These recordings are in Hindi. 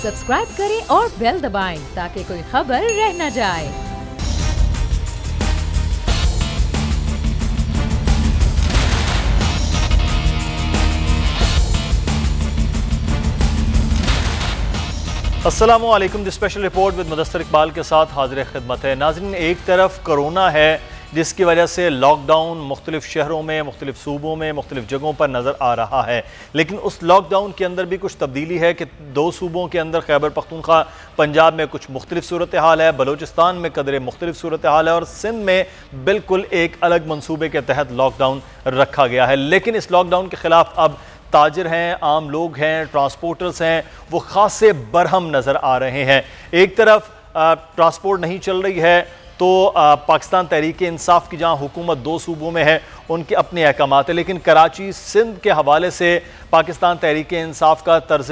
सब्सक्राइब करें और बेल दबाएं ताकि कोई खबर रह न जाए। अस्सलामुअलैकुम। The special report with Mudassir Iqbal के साथ हाजिर खिदमत है। नाज़रीन, एक तरफ कोरोना है जिसकी वजह से लॉकडाउन मुख्तलिफ शहरों में, मुख्तलिफ सूबों में, मुख्तलिफ जगहों पर नज़र आ रहा है, लेकिन उस लॉकडाउन के अंदर भी कुछ तब्दीली है कि दो सूबों के अंदर खैबर पख्तूनख्वा पंजाब में कुछ मुख्तलिफ सूरत हाल है, बलोचिस्तान में कदरे मुख्तलिफ सूरत हाल है और सिंध में बिल्कुल एक अलग मनसूबे के तहत लॉकडाउन रखा गया है। लेकिन इस लॉकडाउन के ख़िलाफ़ अब ताजिर हैं, आम लोग हैं, ट्रांसपोर्टर्स हैं, वो खासे बरहम नज़र आ रहे हैं। एक तरफ ट्रांसपोर्ट नहीं चल रही है तो पाकिस्तान तहरीक इंसाफ की जहाँ हुकूमत दो सूबों में है उनके अपने अहकामात है, लेकिन कराची सिंध के हवाले से पाकिस्तान तहरीक इंसाफ का तर्ज़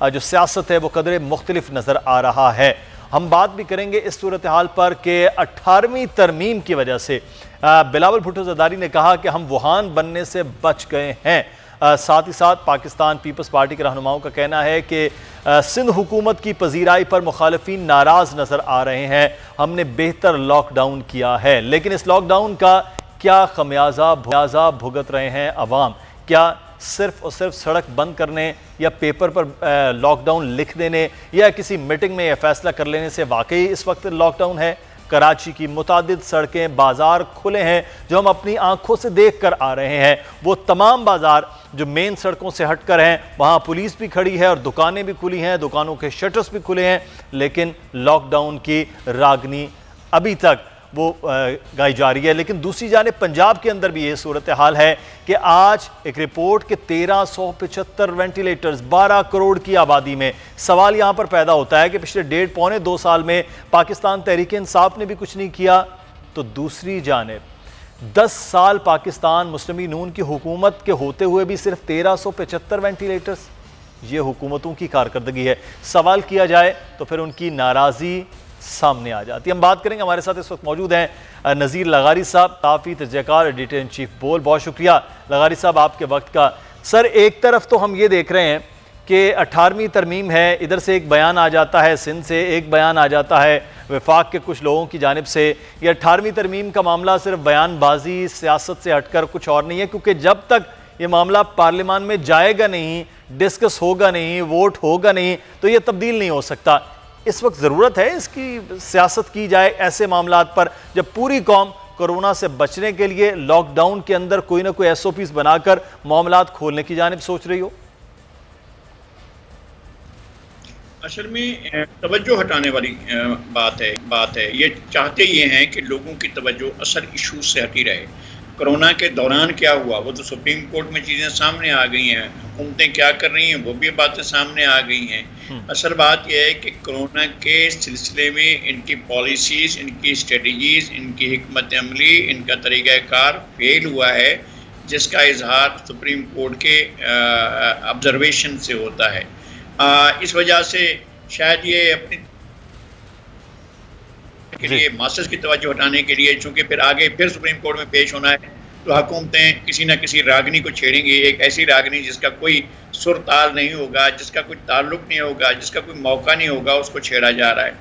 जो सियासत है वो कदरे मुख्तलिफ नज़र आ रहा है। हम बात भी करेंगे इस सूरत हाल पर कि 18वीं तरमीम की वजह से बिलावल भुट्टो ज़रदारी ने कहा कि हम वुहान बनने से बच गए हैं। साथ ही साथ पाकिस्तान पीपल्स पार्टी के रहनुमाओं का कहना है कि सिंध हुकूमत की पजीराई पर मुखालफीन नाराज़ नज़र आ रहे हैं। हमने बेहतर लॉकडाउन किया है, लेकिन इस लॉकडाउन का क्या खमियाजा भुगत रहे हैं अवाम? क्या सिर्फ और सिर्फ सड़क बंद करने या पेपर पर लॉकडाउन लिख देने या किसी मीटिंग में यह फैसला कर लेने से वाकई इस वक्त लॉकडाउन है? कराची की मुतादिद सड़कें, बाज़ार खुले हैं जो हम अपनी आंखों से देख कर आ रहे हैं। वो तमाम बाज़ार जो मेन सड़कों से हटकर हैं, वहाँ पुलिस भी खड़ी है और दुकानें भी खुली हैं, दुकानों के शटर्स भी खुले हैं, लेकिन लॉकडाउन की रागनी अभी तक वो गाई जा रही है। लेकिन दूसरी जानिब पंजाब के अंदर भी ये सूरत हाल है कि आज एक रिपोर्ट के 1375 वेंटिलेटर्स 12 करोड़ की आबादी में। सवाल यहाँ पर पैदा होता है कि पिछले 1.5-2 साल में पाकिस्तान तहरीक इंसाफ ने भी कुछ नहीं किया, तो दूसरी जानिब 10 साल पाकिस्तान मुस्लिम नून की हुकूमत के होते हुए भी सिर्फ 1375 वेंटिलेटर्स। ये हुकूमतों की कारकर्दगी है। सवाल किया जाए तो फिर उनकी नाराज़ी सामने आ जाती है। हम बात करेंगे, हमारे साथ इस वक्त मौजूद हैं नज़ीर लगारी साहब, काफ़ी तजज़ियाकार, एडिटर इन चीफ बोल। बहुत शुक्रिया लगारी साहब आपके वक्त का। सर, एक तरफ तो हम ये देख रहे हैं कि 18वीं तरमीम है, इधर से एक बयान आ जाता है, सिंध से एक बयान आ जाता है, वफाक के कुछ लोगों की जानिब से। ये 18वीं तरमीम का मामला सिर्फ बयानबाजी, सियासत से हटकर कुछ और नहीं है, क्योंकि जब तक ये मामला पार्लियामान में जाएगा नहीं, डिस्कस होगा नहीं, वोट होगा नहीं, तो ये तब्दील नहीं हो सकता। इस वक्त ज़रूरत है इसकी सियासत की जाए ऐसे मामलात पर, जब पूरी कौम कोरोना से बचने के लिए लॉकडाउन के अंदर कोई ना कोई SOPs बनाकर मामलात खोलने की जानिब सोच रही हो। असल में तवज्जो हटाने वाली बात है। ये चाहते ये हैं कि लोगों की तवज्जो असल इशू से हटी रहे। कोरोना के दौरान क्या हुआ वो तो सुप्रीम कोर्ट में चीज़ें सामने आ गई हैं, हुकूमतें क्या कर रही हैं वो भी बातें सामने आ गई हैं। असल बात यह है कि कोरोना के सिलसिले में इनकी पॉलिसीज़, इनकी स्ट्रेटजीज़, इनकी हिकमत अमली, इनका तरीक़ाकार फेल हुआ है, जिसका इजहार सुप्रीम कोर्ट के ऑब्जर्वेशन से होता है। इस वजह से शायद ये अपनी के लिए मास्टर्स की तवज्जो हटाने के लिए, चूँकि फिर आगे फिर सुप्रीम कोर्ट में पेश होना है, तो हुकूमतें किसी न किसी रागनी को छेड़ेंगी। एक ऐसी रागनी जिसका कोई सुर ताल नहीं होगा, जिसका कोई ताल्लुक नहीं होगा, जिसका कोई मौका नहीं होगा, उसको छेड़ा जा रहा है।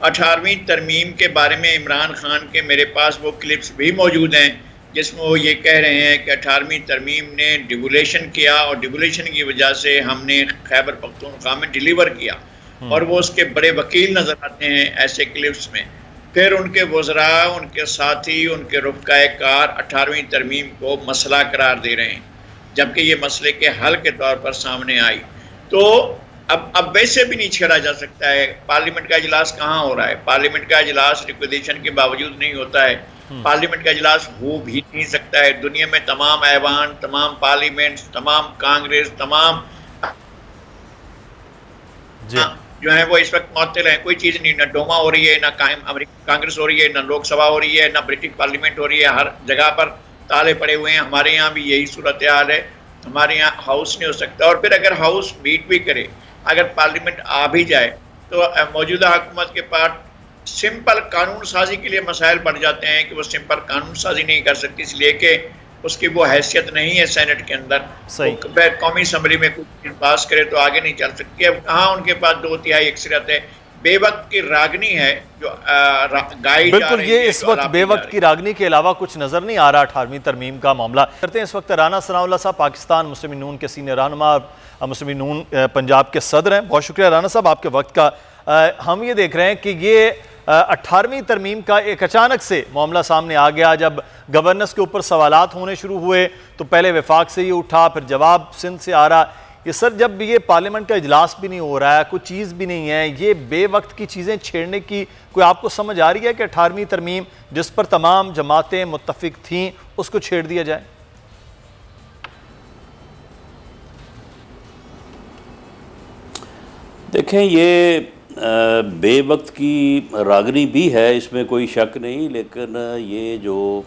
18वीं तरमीम के बारे में इमरान खान के मेरे पास वो क्लिप्स भी मौजूद हैं जिसमें वो ये कह रहे हैं कि 18वीं तरमीम ने डिवोलेशन किया और डिवोलेशन की वजह से हमने खैबर पख्तूनख्वा में डिलीवर किया, और वो उसके बड़े वकील नज़र आते हैं ऐसे क्लिप्स में। फिर उनके वज़रा, उनके साथी, उनके रुफ़क़ाए कार 18वीं तरमीम को मसला करार दे रहे हैं, जबकि ये मसले के हल के तौर पर सामने आई। तो अब वैसे भी नहीं छेड़ा जा सकता है। पार्लियामेंट का इजलास कहाँ हो रहा है? पार्लियामेंट का इजलास रिक्वेजेशन के बावजूद नहीं होता है। पार्लियामेंट का इजलास हो भी नहीं सकता है। दुनिया में तमाम ऐवान, तमाम पार्लियामेंट, तमाम कांग्रेस, तमाम जो है वो इस वक्त मुअत्तल है। कोई चीज़ नहीं, ना डोमा हो रही है, ना कांग्रेस हो रही है, ना लोकसभा हो रही है, ना ब्रिटिश पार्लियामेंट हो रही है। हर जगह पर ताले पड़े हुए हैं। हमारे यहाँ भी यही सूरत हाल है। हमारे यहाँ हाउस नहीं हो सकता, और फिर अगर हाउस मीट भी करे, अगर पार्लियामेंट आ भी जाए, तो मौजूदा हुकूमत के पास सिंपल कानून साजी के लिए मसाइल बढ़ जाते हैं कि वो सिंपल कानून साजी नहीं कर सकती, इसलिए कि उसकी वो हैसियत नहीं है सेनेट के अंदर, वो कौमी असम्बली में कुछ पास करे तो आगे नहीं चल सकती। अब कहाँ उनके पास 2/3 अक्सरियत है, बेवक्त की रागनी है जो गाई जा रही है। ये इस वक्त बेवक्त की रागनी के अलावा कुछ नजर नहीं आ रहा। 18वीं तरमीम का मामला करते हैं इस वक्त राना सनाउल्लाह साहब, पाकिस्तान मुस्लिम नून के सीनियर रहनुमा, मुस्लिम नून पंजाब के सदर हैं। बहुत शुक्रिया राना साहब आपके वक्त का। हम ये देख रहे हैं कि ये 18वीं तरमीम का एक अचानक से मामला सामने आ गया। जब गवर्नेंस के ऊपर सवालात होने शुरू हुए तो पहले वफाक से ये उठा, फिर जवाब सिंध से आ रहा। ये सर जब ये पार्लियामेंट का इजलास भी नहीं हो रहा है, कोई चीज़ भी नहीं है, ये बेवक्त की चीज़ें छेड़ने की कोई आपको समझ आ रही है कि 18वीं तरमीम जिस पर तमाम जमातें मुत्तफिक थीं उसको छेड़ दिया जाए? देखें, ये बेवक्त की रागनी भी है, इसमें कोई शक नहीं, लेकिन ये जो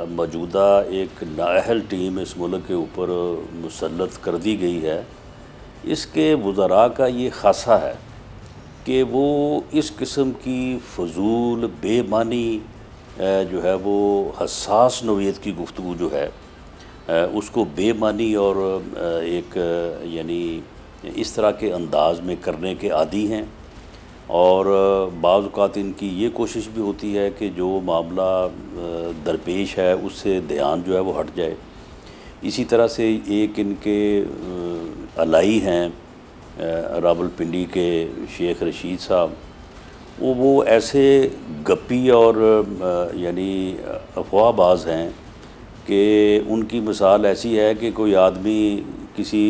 मौजूदा एक नाअहल टीम इस मुल्क के ऊपर मुसल्लत कर दी गई है, इसके वज़रा का ये खासा है कि वो इस किस्म की फ़जूल बेमानी जो है वो हसास नौइयत की गुफ्तगू जो है उसको बेमानी और एक यानी इस तरह के अंदाज़ में करने के आदी हैं। और बाज़ औक़ात इनकी ये कोशिश भी होती है कि जो मामला दरपेश है उससे ध्यान जो है वो हट जाए। इसी तरह से एक इनके अलाई हैं रावलपिंडी के शेख रशीद साहब, वो ऐसे गप्पी और यानी अफवाहबाज हैं कि उनकी मिसाल ऐसी है कि कोई आदमी किसी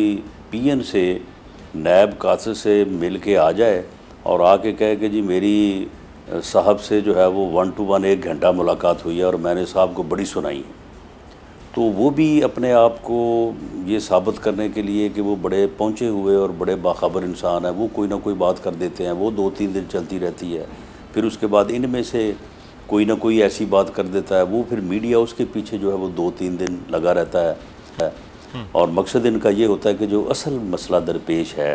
पीएन से नैब कासिद से मिल के आ जाए और आके कहे कि जी मेरी साहब से जो है वो 1 to 1 1 घंटा मुलाकात हुई है और मैंने साहब को बड़ी सुनाई है, तो वो भी अपने आप को ये साबित करने के लिए कि वो बड़े पहुँचे हुए और बड़े बाखबर इंसान हैं, वो कोई ना कोई बात कर देते हैं, वो 2-3 दिन चलती रहती है। फिर उसके बाद इनमें से कोई ना कोई ऐसी बात कर देता है, वो फिर मीडिया उसके पीछे जो है वो 2-3 दिन लगा रहता है। और मकसद इनका ये होता है कि जो असल मसला दरपेश है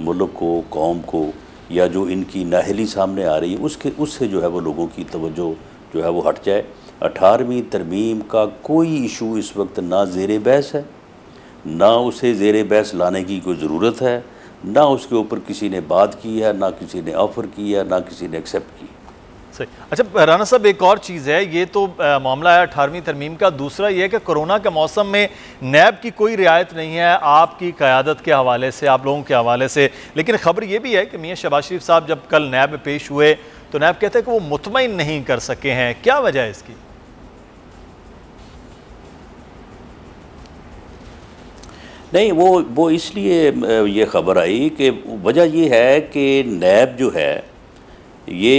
मुल्क को, कौम को, या जो इनकी नाअहली सामने आ रही है उससे जो है वो लोगों की तवज्जो जो है वो हट जाए। 18वीं तरमीम का कोई इशू इस वक्त ना ज़ेर बहस है, ना उसे ज़ेर बहस लाने की कोई ज़रूरत है, ना उसके ऊपर किसी ने बात की है, ना किसी ने ऑफ़र की है, ना किसी ने एक्सेप्ट की। सही। अच्छा राना साहब, एक और चीज़ है, ये तो मामला है 18वीं तरमीम का। दूसरा ये है कि कोरोना के मौसम में नैब की कोई रियायत नहीं है आपकी क़यादत के हवाले से, आप लोगों के हवाले से। लेकिन ख़बर ये भी है कि मियाँ शहबाज शरीफ साहब जब कल नैब में पेश हुए तो नैब कहते हैं कि वो मुतमईन नहीं कर सके हैं। क्या वजह है इसकी? नहीं, वो इसलिए ये ख़बर आई कि वजह ये है कि नैब जो है ये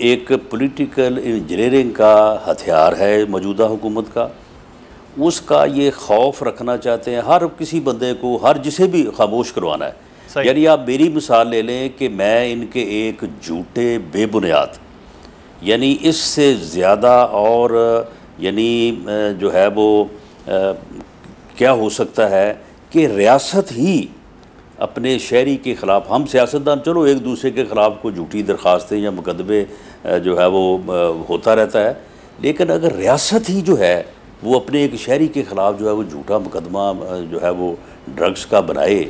एक पॉलिटिकल इंजीनियरिंग का हथियार है मौजूदा हुकूमत का। उसका ये खौफ रखना चाहते हैं हर किसी बंदे को, हर जिसे भी खामोश करवाना है। यानी आप मेरी मिसाल ले लें कि मैं इनके एक झूठे बेबुनियाद, यानी इससे ज़्यादा और यानी जो है वो क्या हो सकता है कि रियासत ही अपने शहरी के ख़िलाफ़, हम सियासतदान चलो एक दूसरे के ख़िलाफ़ को झूठी दरख्वास्तें या मुकदमे जो है वो होता रहता है, लेकिन अगर रियासत ही जो है वो अपने एक शहरी के ख़िलाफ़ जो है वो झूठा मुकदमा जो है वो ड्रग्स का बनाए,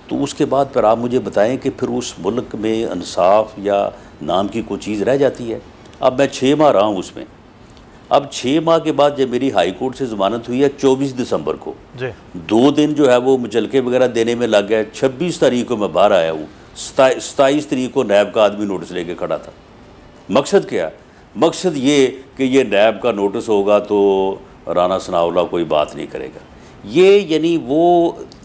तो उसके बाद फिर आप मुझे बताएं कि फिर उस मुल्क में इंसाफ या नाम की कोई चीज़ रह जाती है। अब मैं 6 माह रहा हूँ उसमें। अब 6 माह के बाद जब मेरी हाई कोर्ट से ज़मानत हुई है 24 दिसंबर को, 2 दिन जो है वो मुचलके वगैरह देने में लग गया। 26 तारीख को मैं बाहर आया हूँ, 27 तारीख को नैब का आदमी नोटिस लेके खड़ा था। मकसद क्या? मकसद ये कि ये नैब का नोटिस होगा तो राना सनाउल्लाह कोई बात नहीं करेगा। ये यानी वो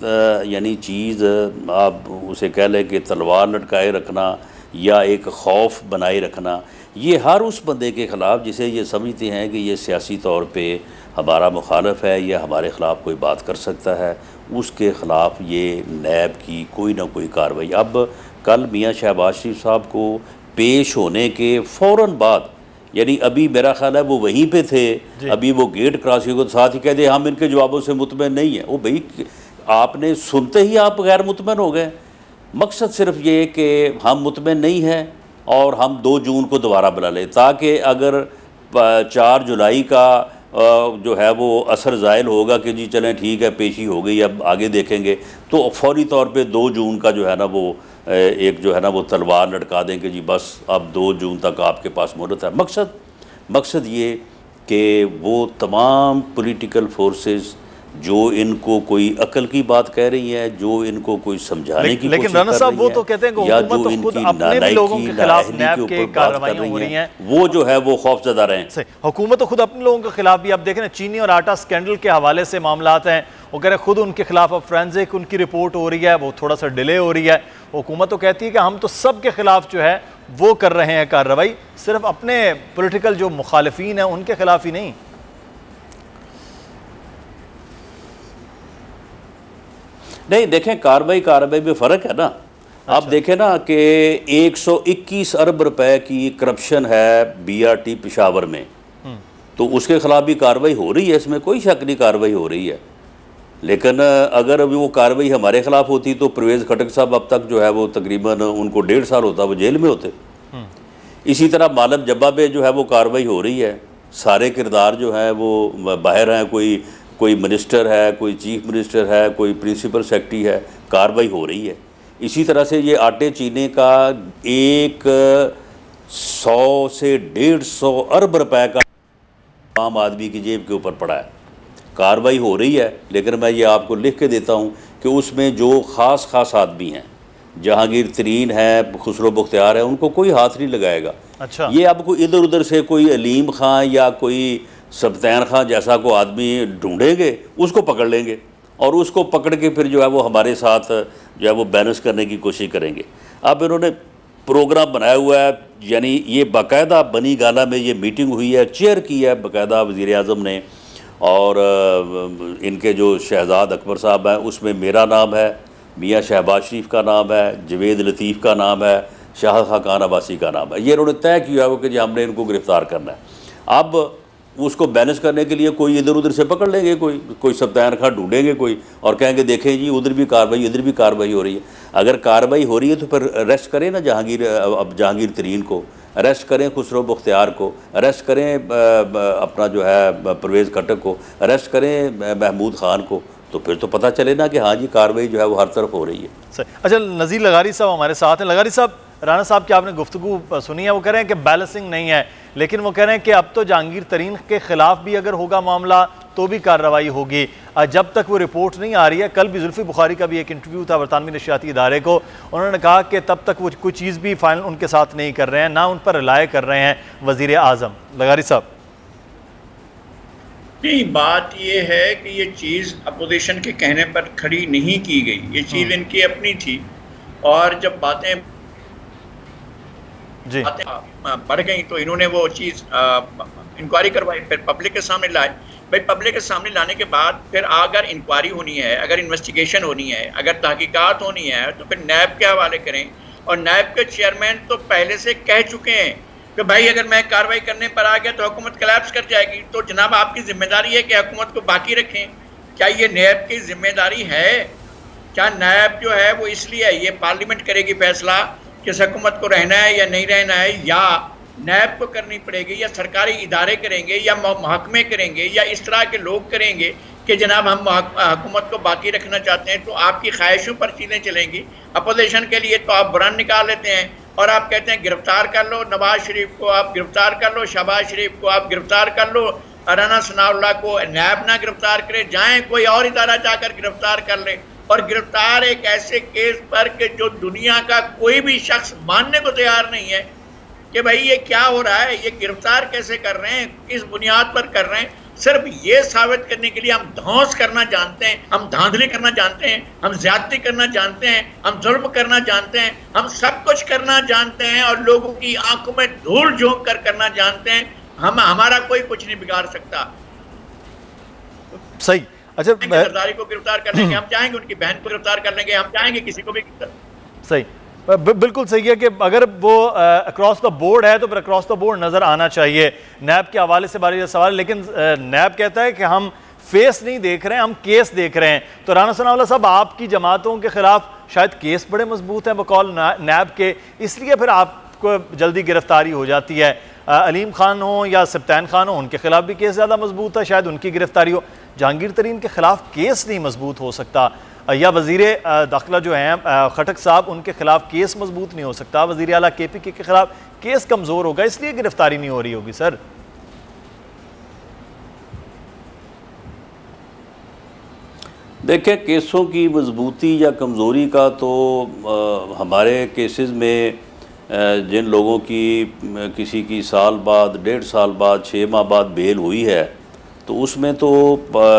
यानी चीज़ आप उसे कह लें कि तलवार लटकाए रखना या एक खौफ बनाए रखना, ये हर उस बंदे के ख़िलाफ़ जिसे ये समझते हैं कि ये सियासी तौर पे हमारा मुखालफ है या हमारे ख़िलाफ़ कोई बात कर सकता है, उसके ख़िलाफ़ ये नैब की कोई ना कोई कार्रवाई। अब कल मियाँ शहबाज शरीफ साहब को पेश होने के फ़ौरन बाद, यानी अभी मेरा ख़्याल है वो वहीं पे थे, अभी वो गेट क्रॉस हुए तो साथ ही कह दे हम इनके जवाबों से मुतमईन नहीं है। वो भाई आपने सुनते ही आप गैर मुतमईन हो गए। मकसद सिर्फ ये कि हम मुतमईन नहीं हैं और हम 2 जून को दोबारा बुला लें, ताकि अगर 4 जुलाई का जो है वो असर ज़ायल होगा कि जी चलें ठीक है पेशी हो गई अब आगे देखेंगे, तो फौरी तौर पे 2 जून का जो है ना वो एक जो है ना वो तलवार लटका दें कि जी बस अब 2 जून तक आपके पास मोहलत है। मकसद ये कि वो तमाम पॉलिटिकल फोर्सेस जो इनको कोई अकल की बात कह रही है, जो इनको कोई समझाने की लेकिन राना साहब वो तो कहते हैं कि हुकूमत तो खुद अपने भी लोगों के खिलाफ नैब के कार्रवाइयां हो रही हैं, वो जो है वो खौफजदा रहे हैं। हुकूमत तो खुद अपने लोगों के खिलाफ भी, आप देखें ना चीनी और आटा स्कैंडल के हवाले से मामलात हैं, वो कह रहे हैं खुद उनके खिलाफ अब फ्रेंसिक उनकी रिपोर्ट हो रही है, वो थोड़ा सा डिले हो रही है। हुकूमत तो कहती है कि हम तो सब के खिलाफ जो है वो कर रहे हैं कार्रवाई, सिर्फ अपने पॉलिटिकल जो मुखालिफिन हैं उनके खिलाफ ही नहीं। नहीं देखें, कार्रवाई में फ़र्क है ना। अच्छा। आप देखें ना कि 121 अरब रुपए की करप्शन है BRT पेशावर में, तो उसके खिलाफ भी कार्रवाई हो रही है, इसमें कोई शक नहीं कार्रवाई हो रही है। लेकिन अगर अभी वो कार्रवाई हमारे खिलाफ होती तो परवेज़ खटक साहब अब तक जो है वो तकरीबन उनको 1.5 साल होता वो जेल में होते। इसी तरह मालम जब्बा पे जो है वो कार्रवाई हो रही है, सारे किरदार जो हैं वो बाहर हैं, कोई मिनिस्टर है, कोई चीफ मिनिस्टर है, कोई प्रिंसिपल सेक्रेटरी है, कार्रवाई हो रही है। इसी तरह से ये आटे चीने का 100 से 150 अरब रुपए का आम आदमी की जेब के ऊपर पड़ा है, कार्रवाई हो रही है। लेकिन मैं ये आपको लिख के देता हूँ कि उसमें जो ख़ास आदमी हैं, जहांगीर तरीन है, खुसरो बख्तियार है, उनको कोई हाथ नहीं लगाएगा। अच्छा। ये आपको इधर उधर से कोई अलीम खां या कोई सब्तैन खां जैसा को आदमी ढूंढेंगे, उसको पकड़ लेंगे और उसको पकड़ के फिर जो है वो हमारे साथ जो है वो बैलेंस करने की कोशिश करेंगे। अब इन्होंने प्रोग्राम बनाया हुआ है, यानी ये बाकायदा बनी गाला में ये मीटिंग हुई है, चेयर की है बाकायदा वज़ीर आज़म ने, और इनके जो शहजाद अकबर साहब हैं उसमें मेरा नाम है, मियाँ शहबाज शरीफ का नाम है, जवेद लतीफ़ का नाम है, शाह खान अब्बासी का नाम है। ये इन्होंने तय किया हुआ कि जी हमने इनको गिरफ़्तार करना है। अब उसको बैलेंस करने के लिए कोई इधर उधर से पकड़ लेंगे, कोई सब्तैन खां ढूंढेंगे कोई, और कहेंगे देखें जी उधर भी कार्रवाई इधर भी कार्रवाई हो रही है। अगर कार्रवाई हो रही है तो फिर अरेस्ट करें ना जहांगीर तरीन को, अरेस्ट करें खुसरो बख्तियार को, अरेस्ट करें अपना जो है परवेज़ खटक को, अरेस्ट करें महमूद खान को, तो फिर तो पता चले ना कि हाँ जी कार्रवाई जो है वो हर तरफ हो रही है। अच्छा, नज़ीर लगारी साहब हमारे साथ हैं। लगारी साहब, राना साहब की आपने गुफ्तगू सुनी है, वो कह रहे हैं कि बैलेंसिंग नहीं है, लेकिन वो कह रहे हैं कि अब तो जहांगीर तरीन के खिलाफ भी अगर होगा मामला तो भी कार्रवाई होगी, जब तक वो रिपोर्ट नहीं आ रही है। कल भी जुल्फी बुखारी का भी एक इंटरव्यू था बरतानवी नशियाती इदारे को, उन्होंने कहा कि तब तक वो कोई चीज़ भी फाइनल उनके साथ नहीं कर रहे हैं, ना उन पर रिलाय कर रहे हैं वज़ीर आज़म। लगारी साहब, नहीं, बात ये है कि ये चीज़ अपोजिशन के कहने पर खड़ी नहीं की गई, ये चीज़ इनकी अपनी थी, और जब बातें बढ़ गई तो इन्होंने वो चीज़ इंक्वायरी करवाई, फिर पब्लिक के सामने लाए। भाई पब्लिक के सामने लाने के बाद फिर अगर इंक्वायरी होनी है, अगर इन्वेस्टिगेशन होनी है, अगर तहकीकात होनी है, तो फिर नैब के हवाले करें। और नैब के चेयरमैन तो पहले से कह चुके हैं कि भाई अगर मैं कार्रवाई करने पर आ गया तो हुकूमत कोलैप्स कर जाएगी। तो जनाब आपकी जिम्मेदारी है कि हुकूमत को बाकी रखें। क्या ये नैब की जिम्मेदारी है? क्या नैब जो है वो इसलिए ये पार्लियामेंट करेगी फैसला कि हुकूमत को रहना है या नहीं रहना है, या नैब को करनी पड़ेगी, या सरकारी इदारे करेंगे, या महकमे करेंगे, या इस तरह के लोग करेंगे कि जनाब हम हुकूमत को बाकी रखना चाहते हैं? तो आपकी ख्वाहिशों पर चीज़ें चलेंगी। अपोजिशन के लिए तो आप बुरान निकाल लेते हैं और आप कहते हैं गिरफ्तार कर लो नवाज शरीफ को, आप गिरफ्तार कर लो शहबाज शरीफ को, आप गिरफ्तार कर लो राना सनाउल्लाह को, नैब ना गिरफ्तार करे, जाएँ कोई और इदारा जाकर गिरफ्तार कर ले। और गिरफ्तार एक ऐसे केस पर कि जो दुनिया का कोई भी शख्स मानने को तैयार नहीं है कि भाई ये क्या हो रहा है, ये गिरफ्तार कैसे कर रहे हैं, किस बुनियाद पर कर रहे हैं। सिर्फ ये साबित करने के लिए हम धौंस करना जानते हैं, हम धांधली करना जानते हैं, हम ज्यादती करना जानते हैं, हम जुल्म करना जानते हैं, हम सब कुछ करना जानते हैं और लोगों की आंखों में धूल झोंक कर करना जानते हैं। हमारा कोई कुछ नहीं बिगाड़ सकता। सही। अच्छा, सरदारी को गिरफ्तार कर लेंगे, हम चाहेंगे उनकी बहन को गिरफ्तार कर लेंगे, हम चाहेंगे किसी को भी। सही, बिल्कुल सही है कि अगर वो अक्रॉस द बोर्ड है तो फिर अक्रॉस द बोर्ड नज़र आना चाहिए। नैब के हवाले से बारी सवाल, लेकिन नैब कहता है कि हम फेस नहीं देख रहे हैं, हम केस देख रहे हैं। तो राना सनाउल्लाह साहब, आपकी जमातों के खिलाफ शायद केस बड़े मजबूत हैं बकौल नैब के, इसलिए फिर आपको जल्दी गिरफ्तारी हो जाती है। अलीम खान हो या सब्तैन खान हो, उनके खिलाफ भी केस ज़्यादा मजबूत है, शायद उनकी गिरफ्तारी हो। जहांगीर तरीन के खिलाफ केस नहीं मजबूत हो सकता, या वज़ीर दाखिला जो हैं खटक साहब, उनके खिलाफ केस मजबूत नहीं हो सकता, वज़ीर आला KPK के खिलाफ केस कमज़ोर होगा, इसलिए गिरफ्तारी नहीं हो रही होगी। सर देखें, केसों की मजबूती या कमज़ोरी का तो हमारे केसेस में जिन लोगों की किसी की साल बाद, 1.5 साल बाद, 6 माह बाद बेल हुई है, तो उसमें तो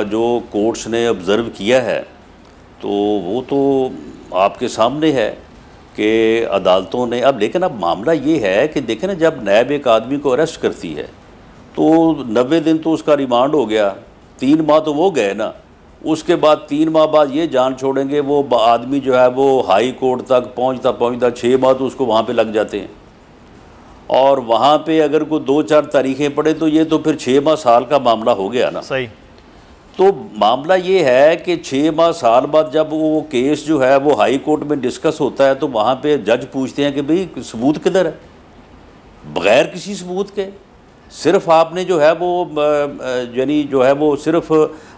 जो कोर्ट्स ने ऑब्ज़र्व किया है तो वो तो आपके सामने है कि अदालतों ने अब, लेकिन अब मामला ये है कि देखें ना, जब नैब एक आदमी को अरेस्ट करती है तो 90 दिन तो उसका रिमांड हो गया, 3 माह तो वो गए ना, उसके बाद 3 माह बाद ये जान छोड़ेंगे, वो आदमी जो है वो हाई कोर्ट तक पहुंचता 6 माह तो उसको वहाँ पे लग जाते हैं, और वहाँ पे अगर कोई 2-4 तारीखें पड़े तो ये तो फिर 6 माह साल का मामला हो गया ना। सही। तो मामला ये है कि 6 माह साल बाद जब वो केस जो है वो हाई कोर्ट में डिस्कस होता है तो वहाँ पे जज पूछते हैं कि भाई सबूत किधर है, बग़ैर किसी सबूत के सिर्फ आपने जो है वो यानी जो है वो सिर्फ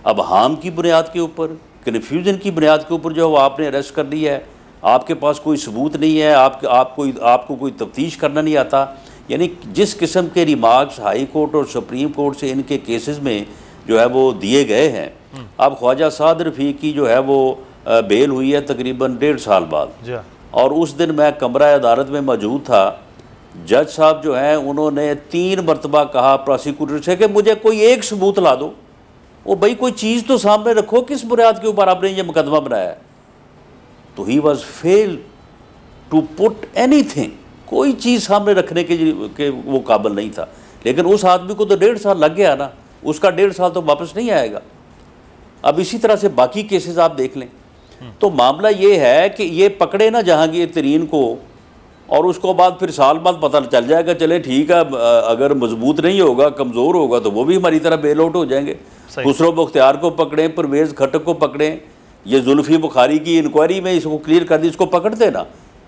अबहाम की बुनियाद के ऊपर, कन्फ्यूज़न की बुनियाद के ऊपर जो है वो आपने अरेस्ट कर लिया है, आपके पास कोई सबूत नहीं है, आपको कोई तफ्तीश करना नहीं आता। यानी जिस किस्म के रिमार्क्स हाई कोर्ट और सुप्रीम कोर्ट से इनके केसेस में जो है वो दिए गए हैं, अब ख्वाजा साद रफ़ीक की जो है वो बेल हुई है तकरीबन 1.5 साल बाद, और उस दिन मैं कमरा अदालत में मौजूद था। जज साहब जो हैं उन्होंने 3 मरतबा कहा प्रोसिक्यूटर से कि मुझे कोई एक सबूत ला दो। वो भाई कोई चीज़ तो सामने रखो, किस बुनियाद के ऊपर आपने ये मुकदमा बनाया है। तो he was fail to put anything, कोई चीज़ सामने रखने के वो काबिल नहीं था। लेकिन उस आदमी को तो 1.5 साल लग गया ना, उसका 1.5 साल तो वापस नहीं आएगा। अब इसी तरह से बाकी केसेस आप देख लें। तो मामला ये है कि ये पकड़े ना जहांगीर तरीन को, और उसको बाद फिर साल बाद पता चल जाएगा, चले ठीक है, अगर मजबूत नहीं होगा, कमज़ोर होगा तो वो भी हमारी तरह बेल आउट हो जाएंगे। खुसरो मुख्तियार को पकड़ें, परवेज़ खटक को पकड़ें, ये जुल्फ़ी बुखारी की इंक्वायरी में इसको क्लियर कर दी, इसको पकड़ते ना,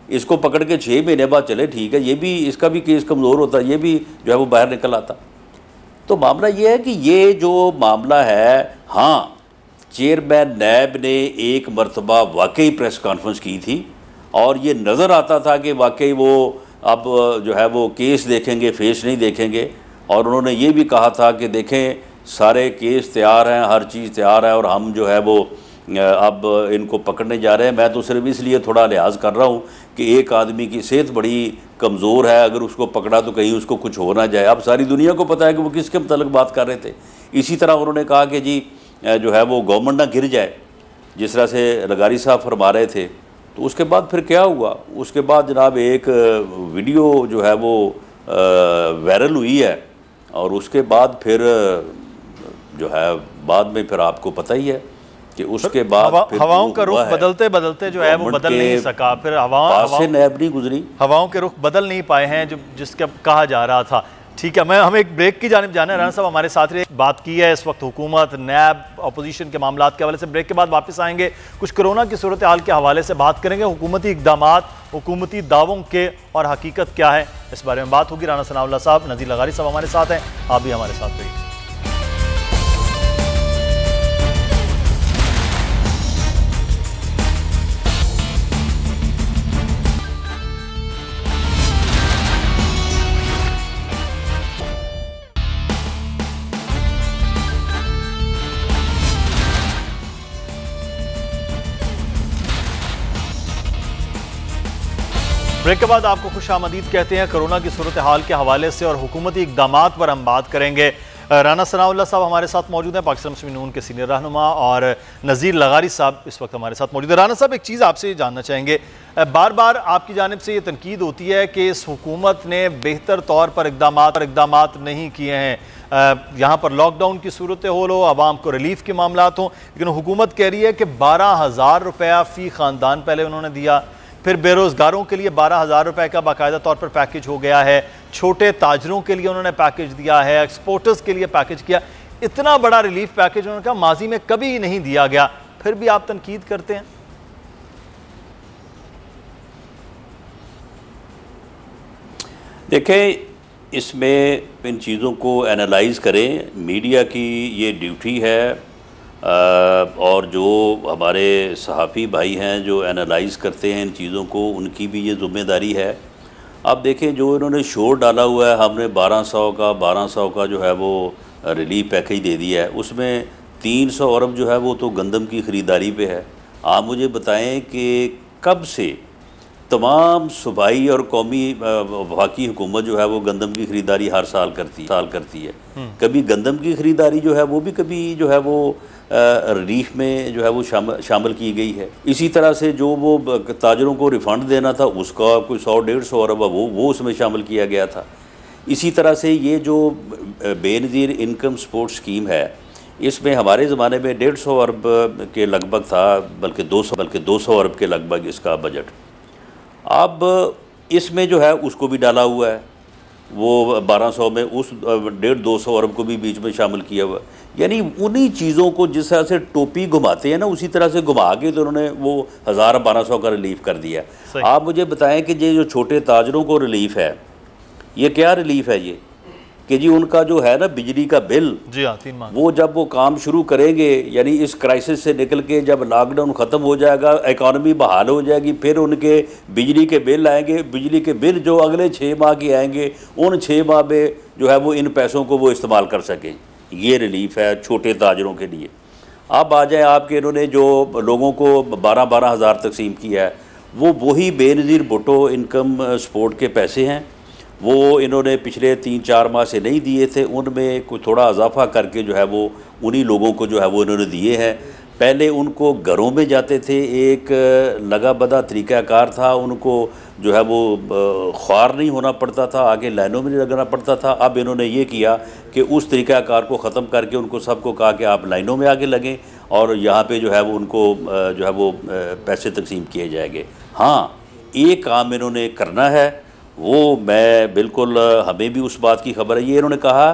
इसको पकड़ के 6 महीने बाद चले ठीक है, ये भी इसका भी केस कमज़ोर होता, ये भी जो है वो बाहर निकल आता। तो मामला ये है कि ये जो मामला है, हाँ चेयरमैन नैब ने एक मरतबा वाकई प्रेस कॉन्फ्रेंस की थी और ये नज़र आता था कि वाकई वो अब जो है वो केस देखेंगे, फेस नहीं देखेंगे। और उन्होंने ये भी कहा था कि देखें सारे केस तैयार हैं, हर चीज़ तैयार है और हम जो है वो अब इनको पकड़ने जा रहे हैं। मैं तो सिर्फ इसलिए थोड़ा लिहाज कर रहा हूँ कि एक आदमी की सेहत बड़ी कमज़ोर है, अगर उसको पकड़ा तो कहीं उसको कुछ हो ना जाए। अब सारी दुनिया को पता है कि वो किसके मतलब बात कर रहे थे। इसी तरह उन्होंने कहा कि जी जो है वो गवर्नमेंट ना गिर जाए, जिस तरह से लगारी साहब फरमा रहे थे। तो उसके बाद फिर क्या हुआ, उसके बाद जनाब एक वीडियो जो है वो वायरल हुई है और उसके बाद फिर जो है बाद में फिर आपको पता ही है कि उसके बाद हवाओं का रुख बदलते बदलते जो है वो बदल नहीं सका, फिर हवाओं से नैब नहीं गुजरी, हवाओं के रुख बदल नहीं पाए हैं जो जिसका कहा जा रहा था। ठीक है, हमें एक ब्रेक की जानिब जाना है। राना साहब हमारे साथ बात की है इस वक्त हुकूमत, नैब, अपोजिशन के मामला के हवाले से। ब्रेक के बाद वापस आएंगे, कुछ कोरोना की सूरत हाल के हवाले से बात करेंगे, हुकूमती इक़दामात, हुकूमती दावों के और हकीकत क्या है, इस बारे में बात होगी। राना सनाउल्लाह साहब, नज़ीर लगारी साहब हमारे साथ हैं, आप भी हमारे साथ रहिए। ब्रेक के बाद आपको खुश आमदीद कहते हैं। कोरोना की सूरत हाल के हवाले से और हुकूमती इक़दामात पर हम बात करेंगे। राना सनाउल्लाह साहब हमारे साथ मौजूद हैं, पाकिस्तान मुस्लिम नून के सीनियर रहनुमा, और नज़ीर लगारी साहब इस वक्त हमारे साथ मौजूद है। राना साहब, एक चीज़ आपसे जानना चाहेंगे, बार बार आपकी जानिब से ये तनकीद होती है कि इस हुकूमत ने बेहतर तौर पर इक़दामात नहीं किए हैं। यहाँ पर लॉकडाउन की सूरत हो, आवाम को रिलीफ के मामला हों, लेकिन हुकूमत कह रही है कि 12,000 रुपया फ़ी ख़ानदान पहले उन्होंने दिया, फिर बेरोज़गारों के लिए 12,000 रुपये का बाकायदा तौर पर पैकेज हो गया है, छोटे ताजरों के लिए उन्होंने पैकेज दिया है, एक्सपोर्टर्स के लिए पैकेज किया। इतना बड़ा रिलीफ पैकेज उन्होंने कहा माजी में कभी नहीं दिया गया, फिर भी आप तनकीद करते हैं। देखें, इसमें इन चीज़ों को एनालाइज करें, मीडिया की ये ड्यूटी है, और जो हमारे सहाफ़ी भाई हैं जो एनालाइज करते हैं इन चीज़ों को, उनकी भी ये ज़िम्मेदारी है। अब देखें जो इन्होंने शोर डाला हुआ है, हमने 1200 का जो है वो रिलीफ पैकेज दे दिया है, उसमें 300 अरब जो है वो तो गंदम की ख़रीदारी पे है। आप मुझे बताएं कि कब से तमाम सूबाई और कौमी वफाकी हुकूमत जो है वो गंदम की ख़रीदारी हर साल करती है। कभी गंदम की ख़रीदारी जो है वो भी कभी जो है वो रिलीफ में जो है वो शामिल की गई है। इसी तरह से जो वो ताजरों को रिफ़ंड देना था उसका कोई 100-150 अरब वो उसमें शामिल किया गया था। इसी तरह से ये जो बेनज़ीर इनकम सपोर्ट स्कीम है, इसमें हमारे ज़माने में 150 अरब के लगभग था, बल्कि 200 अरब के लगभग इसका बजट। अब इसमें जो है उसको भी डाला हुआ है, वो 1200 में उस 150-200 अरब को भी बीच में शामिल किया हुआ। यानी उन्हीं चीज़ों को जिस तरह से टोपी घुमाते हैं ना, उसी तरह से घुमा के तो उन्होंने वो 1000-1200 का रिलीफ कर दिया। आप मुझे बताएं कि ये जो छोटे ताजरों को रिलीफ है, ये क्या रिलीफ है ये कि जी उनका जो है ना बिजली का बिल, जी हाँ, 3 माह, वो जब वो काम शुरू करेंगे, यानी इस क्राइसिस से निकल के जब लॉकडाउन ख़त्म हो जाएगा, इकॉनमी बहाल हो जाएगी, फिर उनके बिजली के बिल आएंगे। बिजली के बिल जो अगले 6 माह के आएंगे, उन 6 माह में जो है वो इन पैसों को वो इस्तेमाल कर सकें। ये रिलीफ है छोटे ताजरों के लिए। अब आ जाए आपके, इन्होंने जो लोगों को 12-12 हज़ार तकसीम किया है, वो वही बेनज़ीर भुट्टो इनकम सपोर्ट के पैसे हैं। वो इन्होंने पिछले 3-4 माह से नहीं दिए थे, उनमें कुछ थोड़ा इजाफा करके जो है वो उन्हीं लोगों को जो है वो इन्होंने दिए हैं। पहले उनको घरों में जाते थे, एक लगा बदा तरीक़ाकार था, उनको जो है वो ख्वार नहीं होना पड़ता था, आगे लाइनों में नहीं लगना पड़ता था। अब इन्होंने ये किया कि उस तरीक़ाकार को ख़त्म करके उनको सबको कहा कि आप लाइनों में आगे लगें और यहाँ पे जो है वो उनको जो है वो पैसे तकसीम किए जाएंगे। हाँ, एक काम इन्होंने करना है, वो मैं बिल्कुल, हमें भी उस बात की खबर है। ये इन्होंने कहा